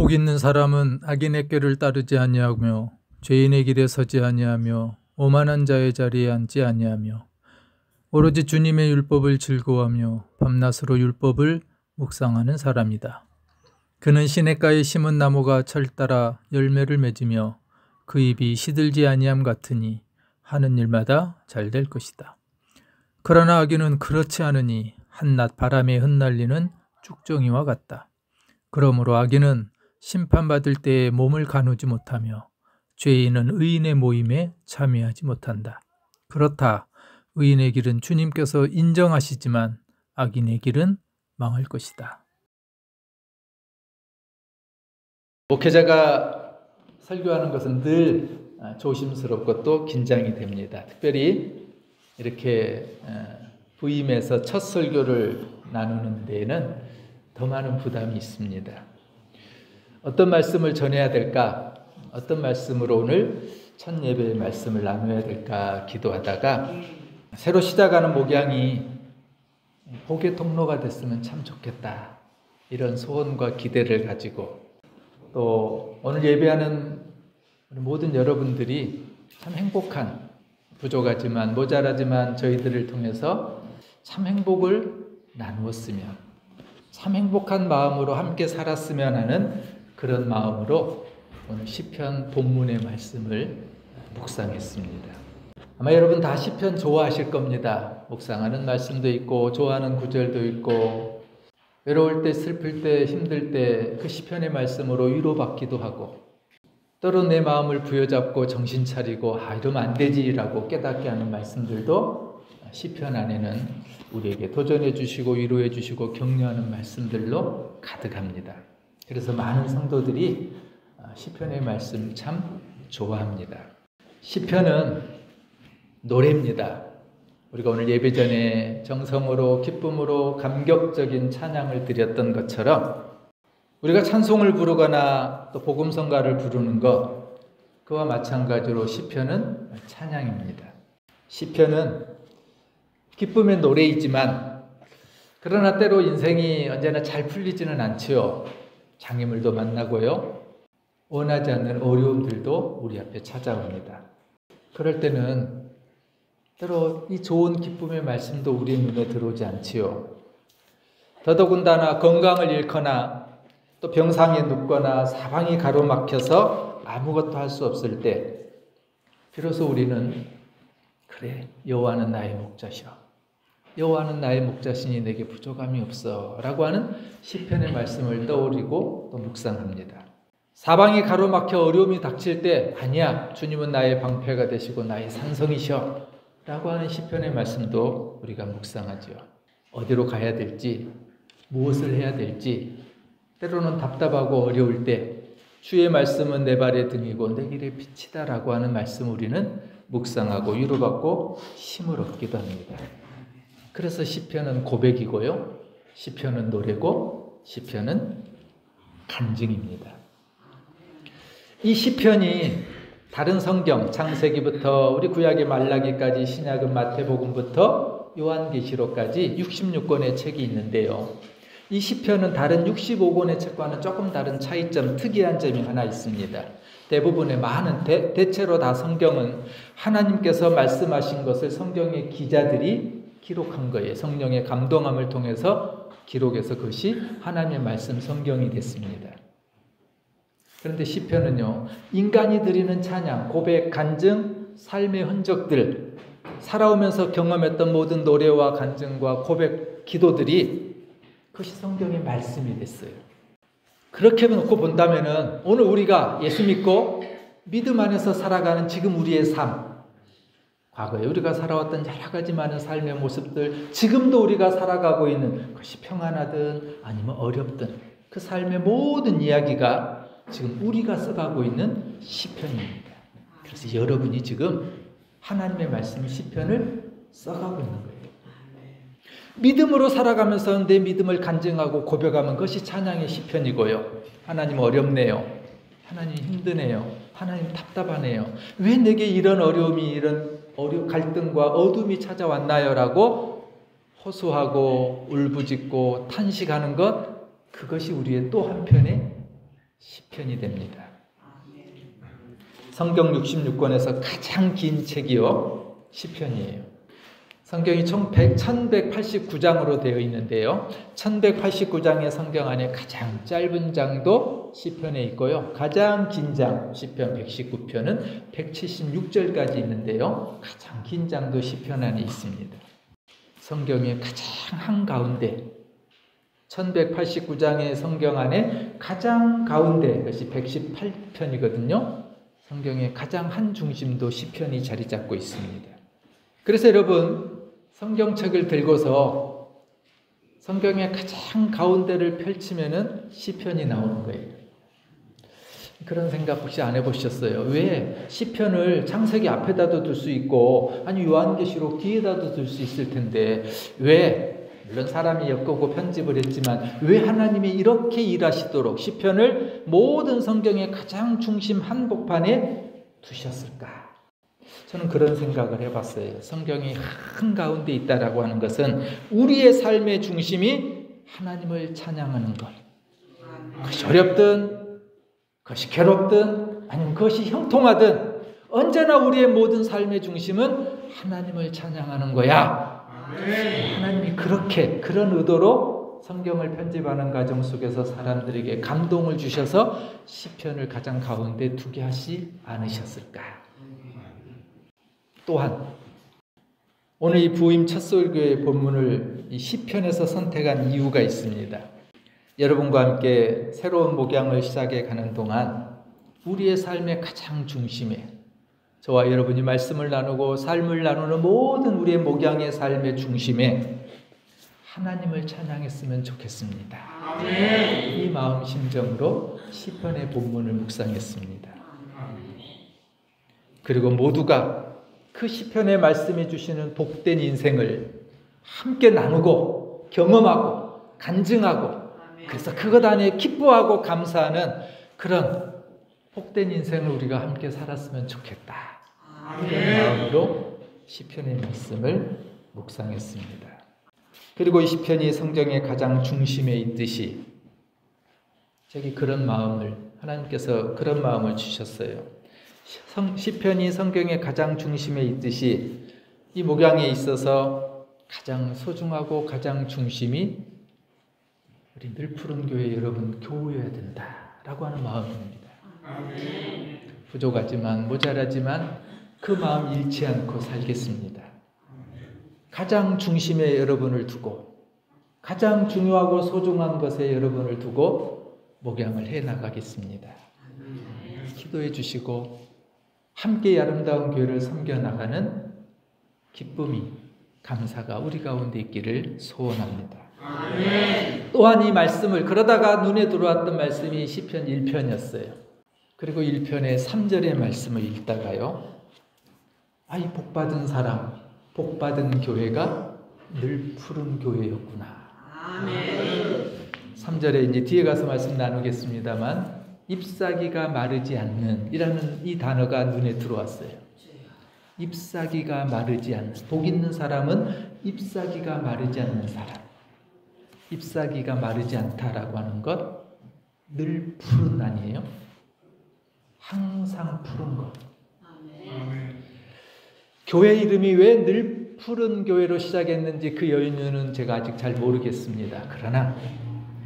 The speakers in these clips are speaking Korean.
복 있는 사람은 악인의 꾀를 따르지 아니하며 죄인의 길에 서지 아니하며 오만한 자의 자리에 앉지 아니하며 오로지 주님의 율법을 즐거워하며 밤낮으로 율법을 묵상하는 사람이다. 그는 시냇가에 심은 나무가 철 따라 열매를 맺으며 그 잎이 시들지 아니함 같으니 하는 일마다 잘 될 것이다. 그러나 악인은 그렇지 않으니 한낮 바람에 흩날리는 쭉정이와 같다. 그러므로 악인은 심판받을 때에 몸을 가누지 못하며 죄인은 의인의 모임에 참여하지 못한다. 그렇다. 의인의 길은 주님께서 인정하시지만 악인의 길은 망할 것이다. 목회자가 설교하는 것은 늘 조심스럽고 또 긴장이 됩니다. 특별히 이렇게 부임해서 첫 설교를 나누는 데에는 더 많은 부담이 있습니다. 어떤 말씀을 전해야 될까? 어떤 말씀으로 오늘 첫 예배의 말씀을 나눠야 될까 기도하다가 새로 시작하는 목양이 복의 통로가 됐으면 참 좋겠다. 이런 소원과 기대를 가지고 또 오늘 예배하는 모든 여러분들이 참 행복한, 부족하지만 모자라지만 저희들을 통해서 참 행복을 나누었으면, 참 행복한 마음으로 함께 살았으면 하는 그런 마음으로 오늘 시편 본문의 말씀을 묵상했습니다. 아마 여러분 다 시편 좋아하실 겁니다. 묵상하는 말씀도 있고 좋아하는 구절도 있고 외로울 때, 슬플 때, 힘들 때 그 시편의 말씀으로 위로받기도 하고 때로 내 마음을 부여잡고 정신 차리고 이러면 안 되지라고 깨닫게 하는 말씀들도 시편 안에는 우리에게 도전해 주시고 위로해 주시고 격려하는 말씀들로 가득합니다. 그래서 많은 성도들이 시편의 말씀 참 좋아합니다. 시편은 노래입니다. 우리가 오늘 예배 전에 정성으로 기쁨으로 감격적인 찬양을 드렸던 것처럼 우리가 찬송을 부르거나 또 복음성가를 부르는 것, 그와 마찬가지로 시편은 찬양입니다. 시편은 기쁨의 노래이지만 그러나 때로 인생이 언제나 잘 풀리지는 않지요. 장애물도 만나고요. 원하지 않는 어려움들도 우리 앞에 찾아옵니다. 그럴 때는 때로 이 좋은 기쁨의 말씀도 우리 눈에 들어오지 않지요. 더더군다나 건강을 잃거나 또 병상에 눕거나 사방이 가로막혀서 아무것도 할 수 없을 때 비로소 우리는 그래, 여호와는 나의 목자시여, 여호와는 나의 목자시니 내게 부족함이 없어 라고 하는 시편의 말씀을 떠올리고 또 묵상합니다. 사방이 가로막혀 어려움이 닥칠 때 아니야, 주님은 나의 방패가 되시고 나의 산성이셔 라고 하는 시편의 말씀도 우리가 묵상하죠. 어디로 가야 될지, 무엇을 해야 될지, 때로는 답답하고 어려울 때 주의 말씀은 내 발의 등이고 내 길의 빛이다 라고 하는 말씀 우리는 묵상하고 위로받고 힘을 얻기도 합니다. 그래서 시편은 고백이고요, 시편은 노래고 시편은 간증입니다. 이 시편이 다른 성경 창세기부터 우리 구약의 말라기까지 신약은 마태복음부터 요한계시록까지 66권의 책이 있는데요. 이 시편은 다른 65권의 책과는 조금 다른 차이점, 특이한 점이 하나 있습니다. 대부분의 많은 대체로 다 성경은 하나님께서 말씀하신 것을 성경의 기자들이 기록한 거예요. 성령의 감동함을 통해서 기록해서 그것이 하나님의 말씀 성경이 됐습니다. 그런데 시편은요, 인간이 드리는 찬양, 고백, 간증, 삶의 흔적들, 살아오면서 경험했던 모든 노래와 간증과 고백, 기도들이 그것이 성경의 말씀이 됐어요. 그렇게 놓고 본다면은 오늘 우리가 예수 믿고 믿음 안에서 살아가는 지금 우리의 삶, 과거에 우리가 살아왔던 여러 가지 많은 삶의 모습들, 지금도 우리가 살아가고 있는 그것이 평안하든 아니면 어렵든 그 삶의 모든 이야기가 지금 우리가 써가고 있는 시편입니다. 그래서 여러분이 지금 하나님의 말씀 시편을 써가고 있는 거예요. 믿음으로 살아가면서 내 믿음을 간증하고 고백하면 그것이 찬양의 시편이고요. 하나님 어렵네요. 하나님 힘드네요. 하나님 답답하네요. 왜 내게 이런 어려움이, 이런 갈등과 어둠이 찾아왔나요? 라고 호소하고 울부짖고 탄식하는 것, 그것이 우리의 또 한편의 시편이 됩니다. 성경 66권에서 가장 긴 책이요, 시편이에요. 성경이 총 1189장으로 되어 있는데요. 1189장의 성경 안에 가장 짧은 장도 시편에 있고요. 가장 긴 장, 시편 119편은 176절까지 있는데요. 가장 긴 장도 시편 안에 있습니다. 성경의 가장 한가운데, 1189장의 성경 안에 가장 가운데, 그것이 118편이거든요. 성경의 가장 한 중심도 시편이 자리 잡고 있습니다. 그래서 여러분, 성경책을 들고서 성경의 가장 가운데를 펼치면은 시편이 나오는 거예요. 그런 생각 혹시 안 해보셨어요? 왜 시편을 창세기 앞에다도 둘 수 있고, 아니 요한계시록 뒤에다도 둘 수 있을 텐데, 왜, 물론 사람이 엮고 편집을 했지만 왜 하나님이 이렇게 일하시도록 시편을 모든 성경의 가장 중심 한복판에 두셨을까? 저는 그런 생각을 해봤어요. 성경이 한가운데 있다라고 하는 것은 우리의 삶의 중심이 하나님을 찬양하는 것. 그것이 어렵든, 그것이 괴롭든, 아니면 그것이 형통하든, 언제나 우리의 모든 삶의 중심은 하나님을 찬양하는 거야. 하나님이 그렇게, 그런 의도로 성경을 편집하는 과정 속에서 사람들에게 감동을 주셔서 시편을 가장 가운데 두게 하지 않으셨을까? 또한 오늘 이 부임 첫 설교의 본문을 이 시편에서 선택한 이유가 있습니다. 여러분과 함께 새로운 목양을 시작해 가는 동안 우리의 삶의 가장 중심에, 저와 여러분이 말씀을 나누고 삶을 나누는 모든 우리의 목양의 삶의 중심에 하나님을 찬양했으면 좋겠습니다. 아멘. 이 마음 심정으로 시편의 본문을 묵상했습니다. 그리고 모두가 그 시편에 말씀해 주시는 복된 인생을 함께 나누고 경험하고 간증하고, 그래서 그것 안에 기뻐하고 감사하는 그런 복된 인생을 우리가 함께 살았으면 좋겠다. 그런 마음으로 시편의 말씀을 묵상했습니다. 그리고 이 시편이 성경의 가장 중심에 있듯이 저기 그런 마음을, 하나님께서 그런 마음을 주셨어요. 시편이 성경의 가장 중심에 있듯이 이 목양에 있어서 가장 소중하고 가장 중심이 우리 늘푸른 교회 여러분 교회여야 된다라고 하는 마음입니다. 부족하지만 모자라지만 그 마음 잃지 않고 살겠습니다. 가장 중심에 여러분을 두고 가장 중요하고 소중한 것에 여러분을 두고 목양을 해나가겠습니다. 기도해 주시고 함께 아름다운 교회를 섬겨나가는 기쁨이, 감사가 우리 가운데 있기를 소원합니다. 아멘. 또한 이 말씀을, 그러다가 눈에 들어왔던 말씀이 시편 1편이었어요. 그리고 1편의 3절의 말씀을 읽다가요, 이 복받은 사람, 복받은 교회가 늘 푸른 교회였구나. 아멘. 3절에 이제 뒤에 가서 말씀 나누겠습니다만, 잎사귀가 마르지 않는 이라는 이 단어가 눈에 들어왔어요. 잎사귀가 마르지 않는, 복 있는 사람은 잎사귀가 마르지 않는 사람. 잎사귀가 마르지 않다라고 하는 것, 늘 푸른 아니에요? 항상 푸른 것. 아멘. 교회 이름이 왜 늘 푸른 교회로 시작했는지 그 연유는 제가 아직 잘 모르겠습니다. 그러나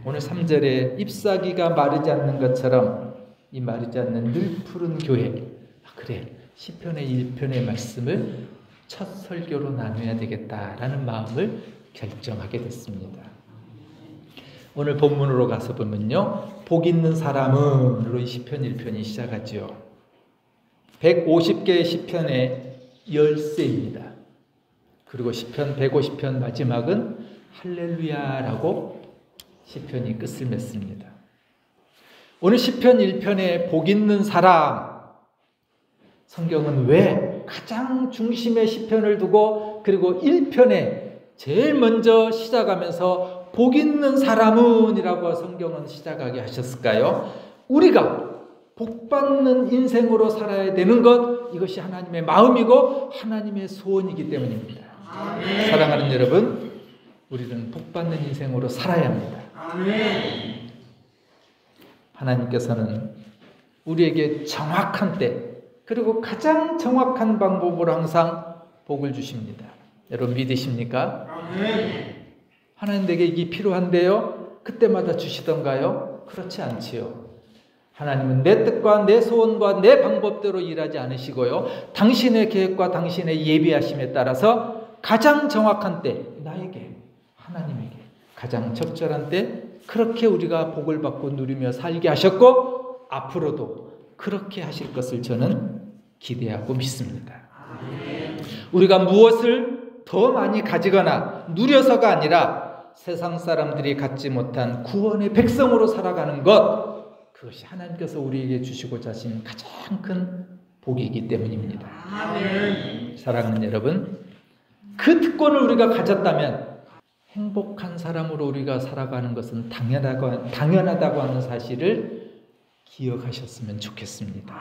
오늘 3절에 잎사귀가 마르지 않는 것처럼 이 마르지 않는 늘 푸른 교회, 그래, 시편의 1편의 말씀을 첫 설교로 나눠야 되겠다라는 마음을 결정하게 됐습니다. 오늘 본문으로 가서 보면요, 복 있는 사람은으로 이 시편 1편이 시작하죠. 150개의 시편의 열쇠입니다. 그리고 시편 150편 마지막은 할렐루야라고 시편이 끝을 맺습니다. 오늘 시편 1편에 복 있는 사람, 성경은 왜 가장 중심에 시편을 두고 그리고 1편에 제일 먼저 시작하면서 복 있는 사람은 이라고 성경은 시작하게 하셨을까요? 우리가 복받는 인생으로 살아야 되는 것, 이것이 하나님의 마음이고 하나님의 소원이기 때문입니다. 아멘. 사랑하는 여러분, 우리는 복받는 인생으로 살아야 합니다. 아멘. 하나님께서는 우리에게 정확한 때, 그리고 가장 정확한 방법으로 항상 복을 주십니다. 여러분 믿으십니까? 하나님 내게 이게 필요한데요? 그때마다 주시던가요? 그렇지 않지요. 하나님은 내 뜻과 내 소원과 내 방법대로 일하지 않으시고요. 당신의 계획과 당신의 예비하심에 따라서 가장 정확한 때, 나에게, 하나님에게 가장 적절한 때 그렇게 우리가 복을 받고 누리며 살게 하셨고 앞으로도 그렇게 하실 것을 저는 기대하고 믿습니다. 우리가 무엇을 더 많이 가지거나 누려서가 아니라 세상 사람들이 갖지 못한 구원의 백성으로 살아가는 것, 그것이 하나님께서 우리에게 주시고자 하신 가장 큰 복이기 때문입니다. 사랑하는 여러분, 그 특권을 우리가 가졌다면 행복한 사람으로 우리가 살아가는 것은 당연하다고 하는 사실을 기억하셨으면 좋겠습니다.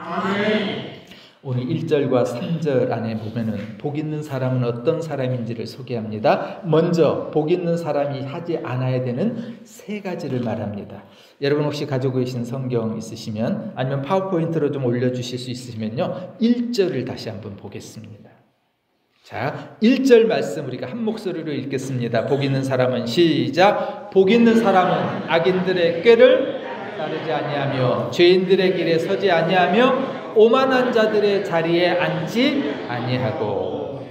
오늘 1절과 3절 안에 보면은 복 있는 사람은 어떤 사람인지를 소개합니다. 먼저 복 있는 사람이 하지 않아야 되는 3가지를 말합니다. 여러분 혹시 가지고 계신 성경 있으시면 아니면 파워포인트로 좀 올려주실 수 있으시면요 1절을 다시 한번 보겠습니다. 자, 1절 말씀 우리가 한 목소리로 읽겠습니다. 복 있는 사람은 시작. 복 있는 사람은 악인들의 꾀를 따르지 아니하며 죄인들의 길에 서지 아니하며 오만한 자들의 자리에 앉지 아니하고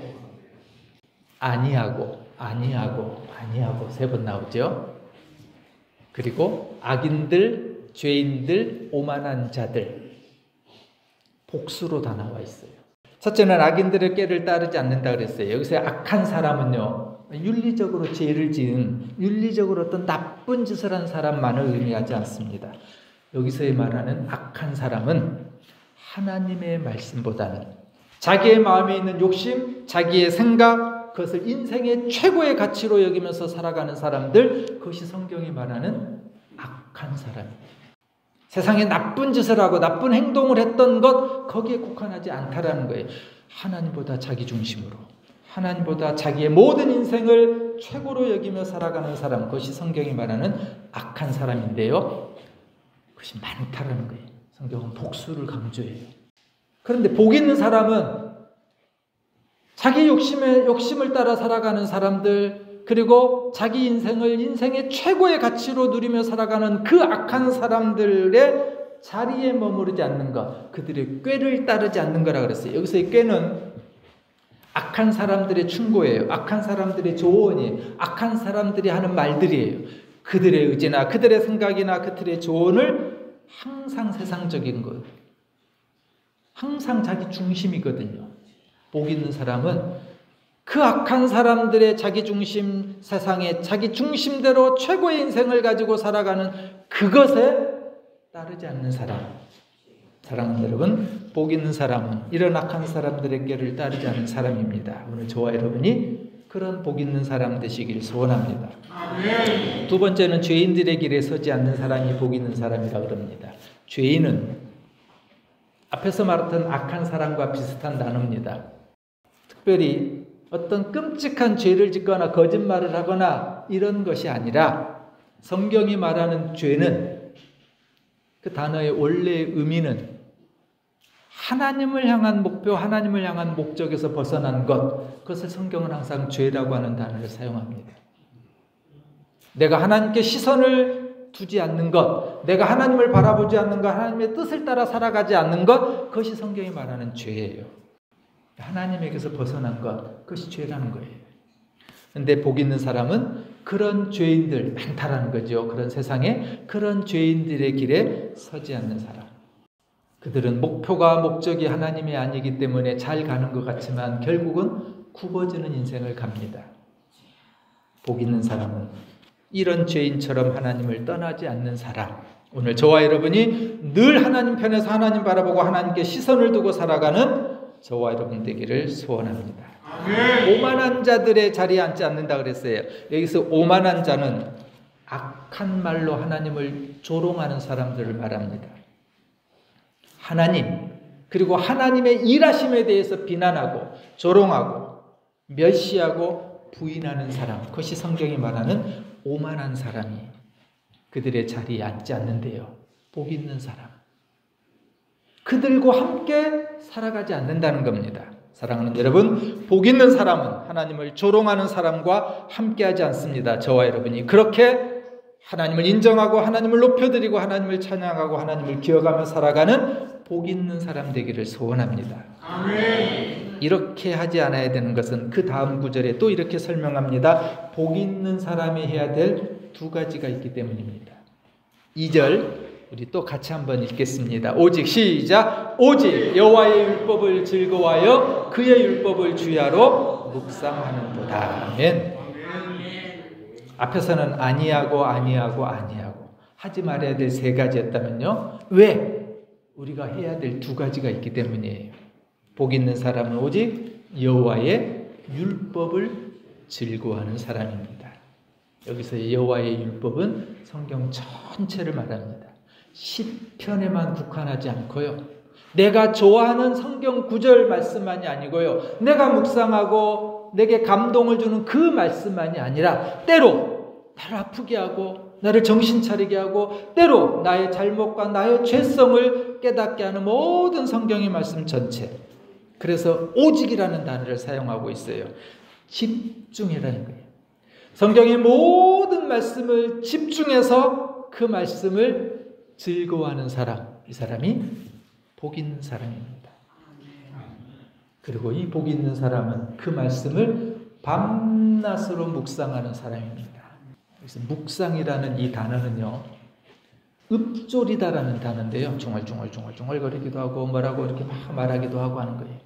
3번 나오죠. 그리고 악인들, 죄인들, 오만한 자들 복수로 다 나와 있어요. 첫째는 악인들의 꾀를 따르지 않는다 그랬어요. 여기서 악한 사람은요, 윤리적으로 죄를 지은, 윤리적으로 어떤 나쁜 짓을 한 사람만을 의미하지 않습니다. 여기서의 말하는 악한 사람은 하나님의 말씀보다는 자기의 마음에 있는 욕심, 자기의 생각, 그것을 인생의 최고의 가치로 여기면서 살아가는 사람들, 그것이 성경이 말하는 악한 사람입니다. 세상에 나쁜 짓을 하고 나쁜 행동을 했던 것, 거기에 국한하지 않다라는 거예요. 하나님보다 자기 중심으로, 하나님보다 자기의 모든 인생을 최고로 여기며 살아가는 사람, 그것이 성경이 말하는 악한 사람인데요, 그것이 많다라는 거예요. 성경은 복수를 강조해요. 그런데 복 있는 사람은 자기 욕심을 따라 살아가는 사람들, 그리고 자기 인생을 인생의 최고의 가치로 누리며 살아가는 그 악한 사람들의 자리에 머무르지 않는 것, 그들의 꾀를 따르지 않는 거라 그랬어요. 여기서의 꾀는 악한 사람들의 충고예요. 악한 사람들의 조언이에요. 악한 사람들이 하는 말들이에요. 그들의 의지나 그들의 생각이나 그들의 조언을 항상 세상적인 것, 항상 자기 중심이거든요. 복 있는 사람은 그 악한 사람들의 자기 중심, 세상에 자기 중심대로 최고의 인생을 가지고 살아가는 그것에 따르지 않는 사람. 사랑하는 여러분, 복 있는 사람은 이런 악한 사람들의 꾀를 따르지 않는 사람입니다. 오늘 저와 여러분이 그런 복 있는 사람 되시길 소원합니다. 두 번째는 죄인들의 길에 서지 않는 사람이 복 있는 사람이라고 그럽니다. 죄인은 앞에서 말했던 악한 사람과 비슷한 단어입니다. 특별히 어떤 끔찍한 죄를 짓거나 거짓말을 하거나 이런 것이 아니라 성경이 말하는 죄는 그 단어의 원래의 의미는 하나님을 향한 목표, 하나님을 향한 목적에서 벗어난 것, 그것을 성경은 항상 죄라고 하는 단어를 사용합니다. 내가 하나님께 시선을 두지 않는 것, 내가 하나님을 바라보지 않는 것, 하나님의 뜻을 따라 살아가지 않는 것, 그것이 성경이 말하는 죄예요. 하나님에게서 벗어난 것, 그것이 죄라는 거예요. 그런데 복 있는 사람은 그런 죄인들 많다라는 거죠. 그런 세상에 그런 죄인들의 길에 서지 않는 사람. 그들은 목표가 목적이 하나님이 아니기 때문에 잘 가는 것 같지만 결국은 굽어지는 인생을 갑니다. 복 있는 사람은 이런 죄인처럼 하나님을 떠나지 않는 사람. 오늘 저와 여러분이 늘 하나님 편에서 하나님 바라보고 하나님께 시선을 두고 살아가는 저와 여러분 되기를 소원합니다. 아멘. 오만한 자들의 자리에 앉지 않는다 그랬어요. 여기서 오만한 자는 악한 말로 하나님을 조롱하는 사람들을 말합니다. 하나님, 그리고 하나님의 일하심에 대해서 비난하고 조롱하고 멸시하고 부인하는 사람, 그것이 성경이 말하는 오만한 사람이 그들의 자리에 앉지 않는데요. 복 있는 사람. 그들과 함께 살아가지 않는다는 겁니다. 사랑하는 여러분, 복 있는 사람은 하나님을 조롱하는 사람과 함께하지 않습니다. 저와 여러분이 그렇게 하나님을 인정하고 하나님을 높여드리고 하나님을 찬양하고 하나님을 기억하며 살아가는 복 있는 사람 되기를 소원합니다. 아멘. 이렇게 하지 않아야 되는 것은 그 다음 구절에 또 이렇게 설명합니다. 복 있는 사람이 해야 될 두 가지가 있기 때문입니다. 2절 우리 또 같이 한번 읽겠습니다. 오직 시작. 오직 여호와의 율법을 즐거워하여 그의 율법을 주야로 묵상하는도다. 아멘. 앞에서는 아니하고 하지 말아야 될 세 가지였다면요. 왜? 우리가 해야 될 두 가지가 있기 때문이에요. 복 있는 사람은 오직 여호와의 율법을 즐거워하는 사람입니다. 여기서 여호와의 율법은 성경 전체를 말합니다. 시편에만 국한하지 않고요. 내가 좋아하는 성경 구절 말씀만이 아니고요. 내가 묵상하고 내게 감동을 주는 그 말씀만이 아니라 때로 나를 아프게 하고 나를 정신 차리게 하고 때로 나의 잘못과 나의 죄성을 깨닫게 하는 모든 성경의 말씀 전체. 그래서 오직이라는 단어를 사용하고 있어요. 집중이라는 거예요. 성경의 모든 말씀을 집중해서 그 말씀을 즐거워하는 사람, 이 사람이 복 있는 사람입니다. 그리고 이 복 있는 사람은 그 말씀을 밤낮으로 묵상하는 사람입니다. 그래서 묵상이라는 이 단어는요, 읊조리다라는 단어인데요, 중얼거리기도 하고 뭐라고 이렇게 막 말하기도 하고 하는 거예요.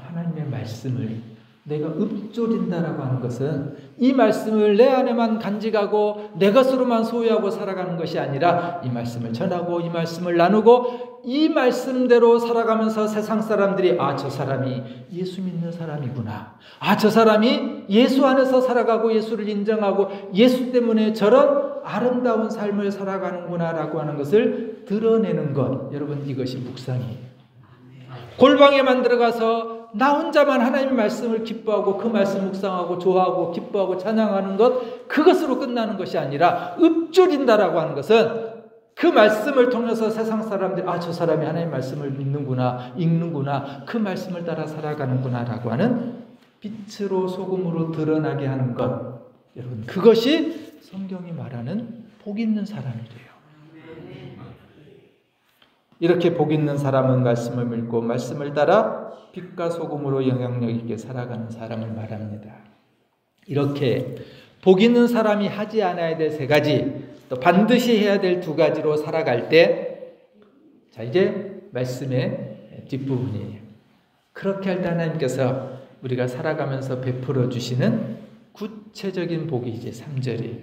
하나님의 말씀을 내가 읊조린다라고 하는 것은 이 말씀을 내 안에만 간직하고 내 것으로만 소유하고 살아가는 것이 아니라 이 말씀을 전하고 이 말씀을 나누고 이 말씀대로 살아가면서 세상 사람들이 저 사람이 예수 믿는 사람이구나. 저 사람이 예수 안에서 살아가고 예수를 인정하고 예수 때문에 저런 아름다운 삶을 살아가는구나 라고 하는 것을 드러내는 것. 여러분, 이것이 묵상이에요. 골방에만 들어가서 나 혼자만 하나님의 말씀을 기뻐하고 그 말씀 묵상하고 좋아하고 기뻐하고 찬양하는 것, 그것으로 끝나는 것이 아니라 읊조린다라고 하는 것은 그 말씀을 통해서 세상 사람들이 저 사람이 하나님의 말씀을 믿는구나, 읽는구나, 그 말씀을 따라 살아가는구나 라고 하는 빛으로 소금으로 드러나게 하는 것. 여러분, 그것이 성경이 말하는 복 있는 사람이래요. 이렇게 복 있는 사람은 말씀을 믿고 말씀을 따라 빛과 소금으로 영향력 있게 살아가는 사람을 말합니다. 이렇게 복 있는 사람이 하지 않아야 될 세 가지, 또 반드시 해야 될 두 가지로 살아갈 때, 자, 이제 말씀의 뒷부분이에요. 그렇게 할 때 하나님께서 우리가 살아가면서 베풀어 주시는 구체적인 복이 이제 3절이에요.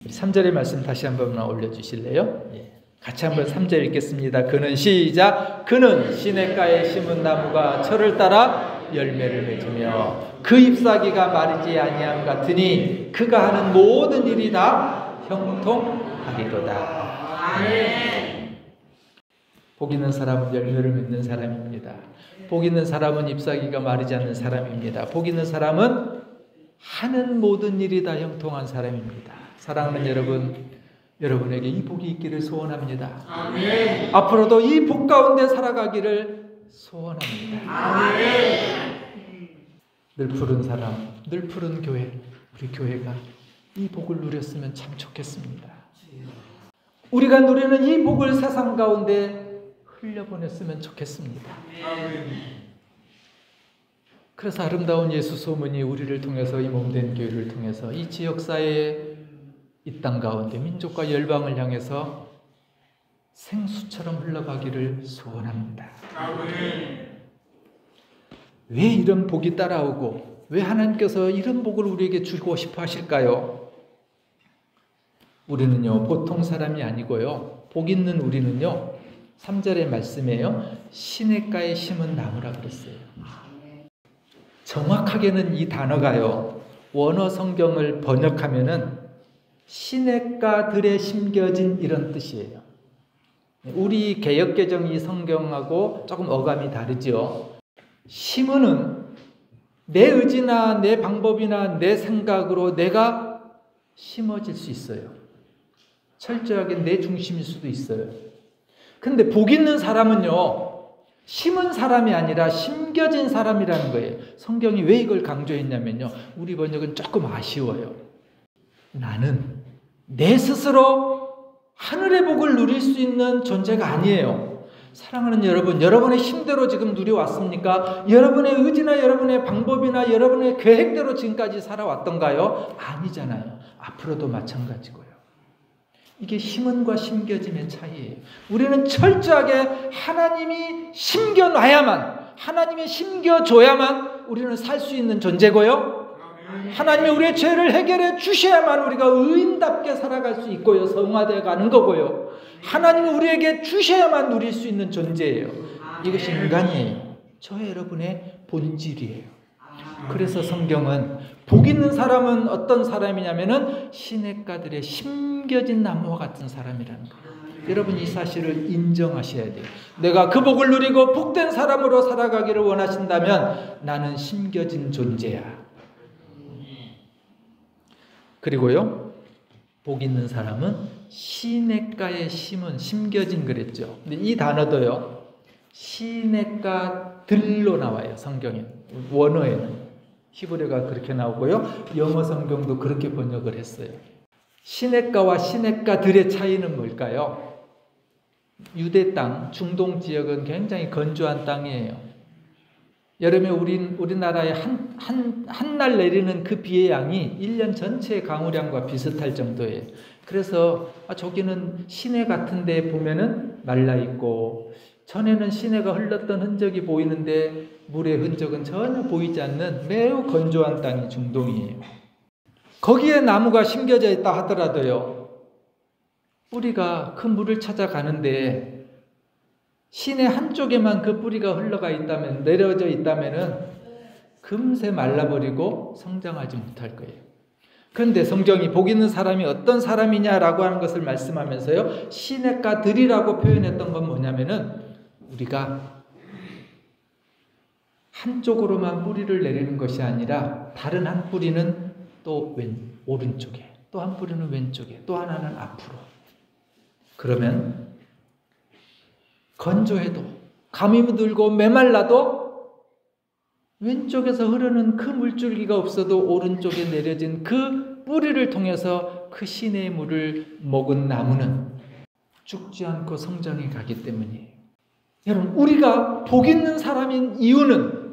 3절의 말씀 다시 한번 올려주실래요? 예. 같이 한번 3절 읽겠습니다. 그는 시작. 그는 시냇가에 심은 나무가 철을 따라 열매를 맺으며 그 잎사귀가 마르지 아니함 같으니 그가 하는 모든 일이 다 형통하리로다. 아멘. 복 있는 사람은 열매를 맺는 사람입니다. 복 있는 사람은 잎사귀가 마르지 않는 사람입니다. 복 있는 사람은 하는 모든 일이 다 형통한 사람입니다. 사랑하는 여러분, 여러분에게 이 복이 있기를 소원합니다. 아멘. 앞으로도 이 복 가운데 살아가기를 소원합니다. 아멘. 늘 푸른 사람, 늘 푸른 교회, 우리 교회가 이 복을 누렸으면 참 좋겠습니다. 우리가 누리는 이 복을 세상 가운데 흘려보냈으면 좋겠습니다. 아멘. 그래서 아름다운 예수 소문이 우리를 통해서 이 몸된 교회를 통해서 이 지역사회에 이 땅 가운데 민족과 열방을 향해서 생수처럼 흘러가기를 소원합니다. 아멘. 왜 이런 복이 따라오고 왜 하나님께서 이런 복을 우리에게 주고 싶어 하실까요? 우리는요, 보통 사람이 아니고요, 복 있는 우리는요, 3절의 말씀이에요. 시냇가에 심은 나무라 그랬어요. 정확하게는 이 단어가요, 원어 성경을 번역하면은 시냇가들에 심겨진 이런 뜻이에요. 우리 개역개정 이 성경하고 조금 어감이 다르죠. 심으는 내 의지나 내 방법이나 내 생각으로 내가 심어질 수 있어요. 철저하게 내 중심일 수도 있어요. 근데 복 있는 사람은요, 심은 사람이 아니라 심겨진 사람이라는 거예요. 성경이 왜 이걸 강조했냐면요, 우리 번역은 조금 아쉬워요. 나는 내 스스로 하늘의 복을 누릴 수 있는 존재가 아니에요. 사랑하는 여러분, 여러분의 힘대로 지금 누려왔습니까? 여러분의 의지나 여러분의 방법이나 여러분의 계획대로 지금까지 살아왔던가요? 아니잖아요. 앞으로도 마찬가지고요. 이게 심은과 심겨짐의 차이예요. 우리는 철저하게 하나님이 심겨놔야만, 하나님이 심겨줘야만 우리는 살 수 있는 존재고요. 하나님이 우리의 죄를 해결해 주셔야만 우리가 의인답게 살아갈 수 있고요. 성화되어 가는 거고요. 하나님이 우리에게 주셔야만 누릴 수 있는 존재예요. 이것이 인간이에요. 저와 여러분의 본질이에요. 그래서 성경은 복 있는 사람은 어떤 사람이냐면은 시냇가들의 심겨진 나무와 같은 사람이라는 거예요. 여러분 이 사실을 인정하셔야 돼요. 내가 그 복을 누리고 복된 사람으로 살아가기를 원하신다면 나는 심겨진 존재야. 그리고요, 복 있는 사람은 시냇가에 심은, 심겨진 그랬죠. 근데 이 단어도요, 시냇가들로 나와요. 성경에, 원어에는. 히브리어가 그렇게 나오고요, 영어 성경도 그렇게 번역을 했어요. 시냇가와 시냇가들의 차이는 뭘까요? 유대 땅, 중동 지역은 굉장히 건조한 땅이에요. 여름에 우리나라에 한 날 내리는 그 비의 양이 1년 전체의 강우량과 비슷할 정도예요. 그래서 저기는 시내 같은 데 보면은 말라있고, 전에는 시내가 흘렀던 흔적이 보이는데 물의 흔적은 전혀 보이지 않는 매우 건조한 땅이 중동이에요. 거기에 나무가 심겨져 있다 하더라도요, 뿌리가 그 물을 찾아가는데 시내 한쪽에만 그 뿌리가 흘러가 있다면, 내려져 있다면은 금세 말라버리고 성장하지 못할 거예요. 그런데 성경이 복 있는 사람이 어떤 사람이냐라고 하는 것을 말씀하면서요, 시냇가들이라고 표현했던 건 뭐냐면은 우리가 한쪽으로만 뿌리를 내리는 것이 아니라 다른 한 뿌리는 또 오른쪽에, 또 한 뿌리는 왼쪽에, 또 하나는 앞으로. 그러면 건조해도, 감이 들고 메말라도 왼쪽에서 흐르는 그 물줄기가 없어도 오른쪽에 내려진 그 뿌리를 통해서 그 시내의 물을 먹은 나무는 죽지 않고 성장해 가기 때문이에요. 여러분, 우리가 복 있는 사람인 이유는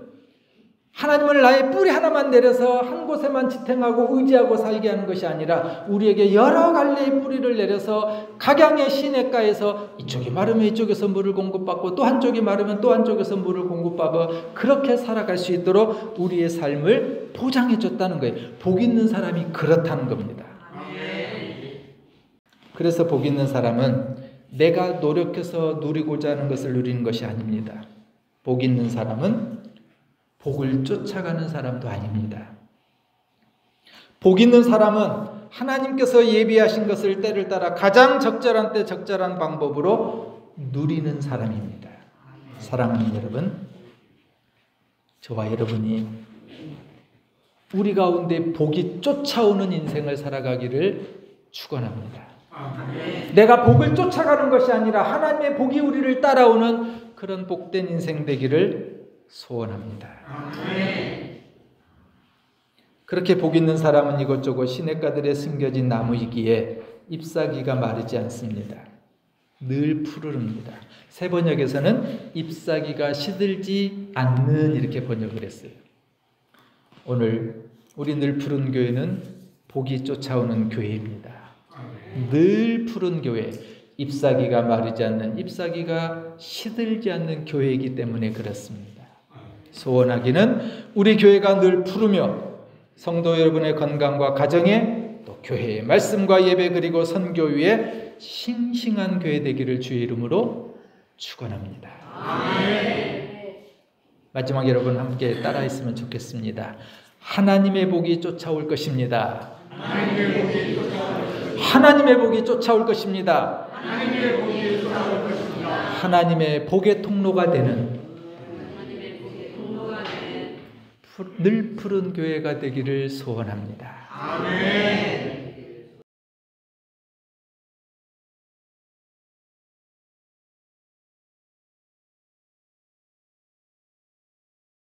하나님을 나의 뿌리 하나만 내려서 한 곳에만 지탱하고 의지하고 살게 하는 것이 아니라 우리에게 여러 갈래의 뿌리를 내려서 각양의 시냇가에서 이쪽이 마르면 이쪽에서 물을 공급받고, 또 한쪽이 마르면 또 한쪽에서 물을 공급받고, 그렇게 살아갈 수 있도록 우리의 삶을 보장해 줬다는 거예요. 복 있는 사람이 그렇다는 겁니다. 그래서 복 있는 사람은 내가 노력해서 누리고자 하는 것을 누리는 것이 아닙니다. 복 있는 사람은 복을 쫓아가는 사람도 아닙니다. 복 있는 사람은 하나님께서 예비하신 것을 때를 따라 가장 적절한 때 적절한 방법으로 누리는 사람입니다. 사랑하는 여러분, 저와 여러분이 우리 가운데 복이 쫓아오는 인생을 살아가기를 축원합니다. 내가 복을 쫓아가는 것이 아니라 하나님의 복이 우리를 따라오는 그런 복된 인생 되기를 소원합니다. 그렇게 복 있는 사람은 이것저것 시냇가들에 심겨진 나무이기에 잎사귀가 마르지 않습니다. 늘 푸르릅니다. 새 번역에서는 잎사귀가 시들지 않는 이렇게 번역을 했어요. 오늘 우리 늘 푸른 교회는 복이 쫓아오는 교회입니다. 늘 푸른 교회, 잎사귀가 마르지 않는, 잎사귀가 시들지 않는 교회이기 때문에 그렇습니다. 소원하기는 우리 교회가 늘 푸르며 성도 여러분의 건강과 가정에, 또 교회의 말씀과 예배 그리고 선교 위에 싱싱한 교회 되기를 주의 이름으로 축원합니다. 마지막 여러분 함께 따라했으면 좋겠습니다. 하나님의 복이 쫓아올 것입니다. 하나님의 복이 쫓아올 것입니다. 하나님의 복의 통로가 되는 늘 푸른 교회가 되기를 소원합니다. 아멘.